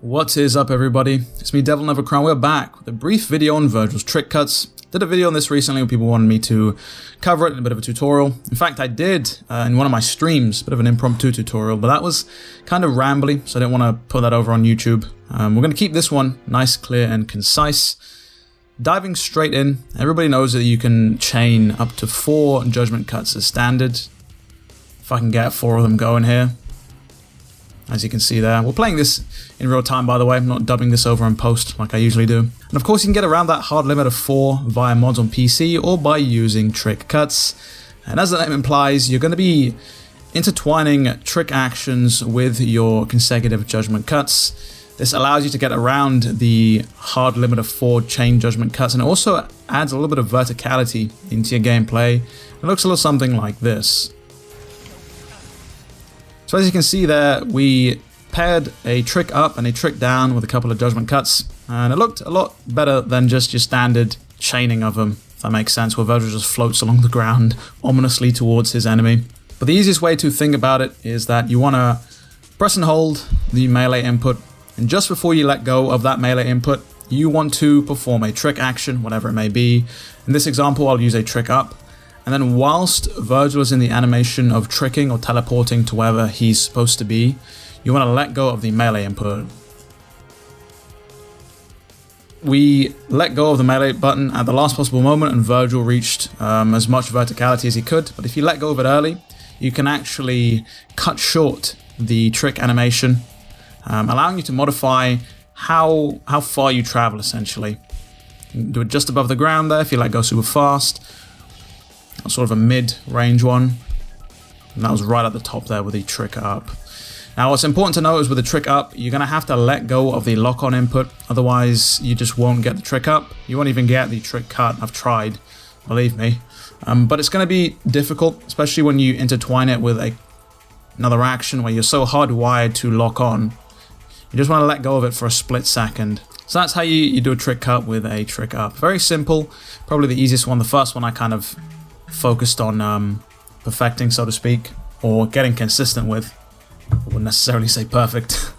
What is up, everybody? It's me, DevilNeverCry. We're back with a brief video on Vergil's trick cuts. Did a video on this recently when people wanted me to cover it in a bit of a tutorial. In fact, I did in one of my streams, a bit of an impromptu tutorial, but that was kind of rambly, so I didn't want to put that over on YouTube. We're going to keep this one nice, clear, and concise. Diving straight in, everybody knows that you can chain up to 4 judgment cuts as standard. If I can get 4 of them going here. As you can see there. We're playing this in real time, by the way. I'm not dubbing this over in post like I usually do. And of course, you can get around that hard limit of 4 via mods on PC or by using trick cuts. And as the name implies, you're going to be intertwining trick actions with your consecutive judgment cuts. This allows you to get around the hard limit of 4 chain judgment cuts, and it also adds a little bit of verticality into your gameplay. It looks a little something like this. So as you can see there, we paired a trick up and a trick down with a couple of judgment cuts, and it looked a lot better than just your standard chaining of them, if that makes sense, where Vergil just floats along the ground ominously towards his enemy. But the easiest way to think about it is that you want to press and hold the melee input, and just before you let go of that melee input, you want to perform a trick action, whatever it may be. In this example, I'll use a trick up. And then whilst Vergil is in the animation of tricking or teleporting to wherever he's supposed to be, you want to let go of the melee input. We let go of the melee button at the last possible moment, and Vergil reached as much verticality as he could. But if you let go of it early, you can actually cut short the trick animation, allowing you to modify how far you travel, essentially. You can do it just above the ground there if you let go super fast. Sort of a mid-range one, and that was right at the top there with the trick up. Now what's important to note is with the trick up, you're going to have to let go of the lock-on input, otherwise you just won't get the trick up. You won't even get the trick cut. I've tried, believe me. But it's going to be difficult, especially when you intertwine it with another action where you're so hardwired to lock on. You just want to let go of it for a split second. So that's how you do a trick cut with a trick up. Very simple, probably the easiest one. The first one I kind of focused on perfecting, so to speak, or getting consistent with. I wouldn't necessarily say perfect.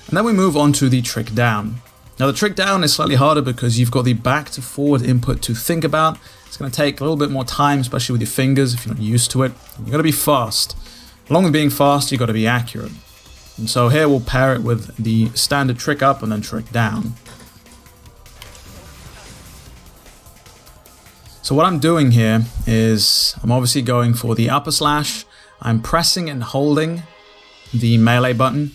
And then we move on to the trick down. Now the trick down is slightly harder because you've got the back to forward input to think about. It's going to take a little bit more time, especially with your fingers if you're not used to it. You've got to be fast. Along with being fast, you've got to be accurate. And so here we'll pair it with the standard trick up and then trick down. So what I'm doing here is I'm obviously going for the upper slash. I'm pressing and holding the melee button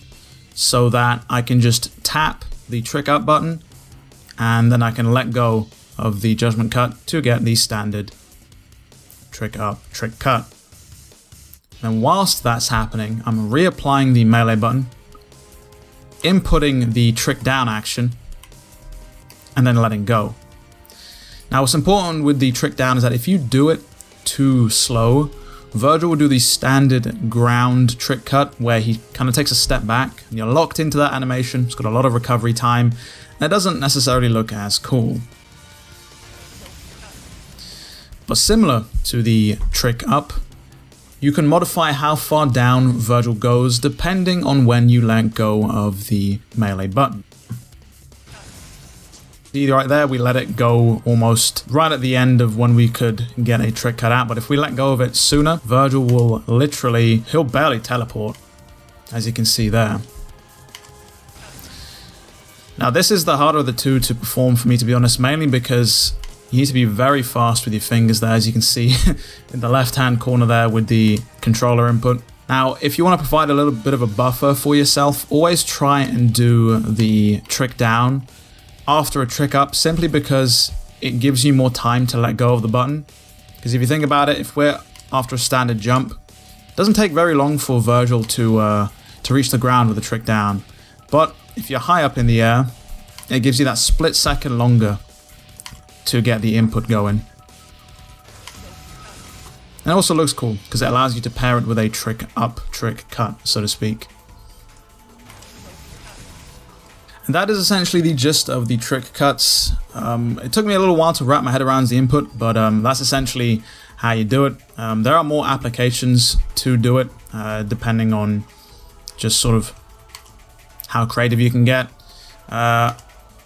so that I can just tap the trick up button, and then I can let go of the judgment cut to get the standard trick up, trick cut. And whilst that's happening, I'm reapplying the melee button, inputting the trick down action, and then letting go. Now what's important with the trick down is that if you do it too slow, Vergil will do the standard ground trick cut where he kind of takes a step back and you're locked into that animation. It's got a lot of recovery time and it doesn't necessarily look as cool. But similar to the trick up, you can modify how far down Vergil goes depending on when you let go of the melee button. Right there, we let it go almost right at the end of when we could get a trick cut out, but if we let go of it sooner, Vergil will he'll barely teleport, as you can see there. Now this is the harder of the two to perform for me, to be honest, mainly because you need to be very fast with your fingers there, as you can see in the left hand corner there with the controller input. Now if you want to provide a little bit of a buffer for yourself, always try and do the trick down after a trick up, simply because it gives you more time to let go of the button. Because if you think about it, if we're after a standard jump, it doesn't take very long for Vergil to reach the ground with a trick down. But if you're high up in the air, it gives you that split second longer to get the input going. And it also looks cool because it allows you to pair it with a trick up, trick cut, so to speak. And that is essentially the gist of the trick cuts. It took me a little while to wrap my head around the input, but that's essentially how you do it. There are more applications to do it, depending on just sort of how creative you can get.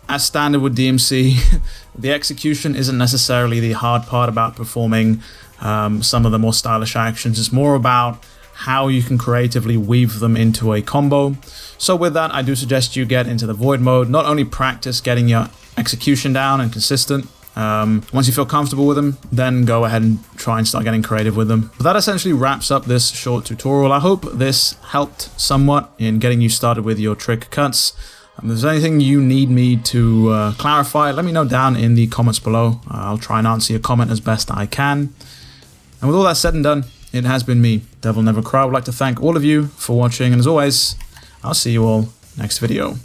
As standard with DMC, the execution isn't necessarily the hard part about performing some of the more stylish actions. It's more about how you can creatively weave them into a combo. So with that, I do suggest you get into the Void mode. Not only practice getting your execution down and consistent, once you feel comfortable with them, then go ahead and try and start getting creative with them. But that essentially wraps up this short tutorial. I hope this helped somewhat in getting you started with your trick cuts. If there's anything you need me to clarify, let me know down in the comments below. I'll try and answer your comment as best I can. And with all that said and done, it has been me, DevilNeverCry. I would like to thank all of you for watching, and as always, I'll see you all next video.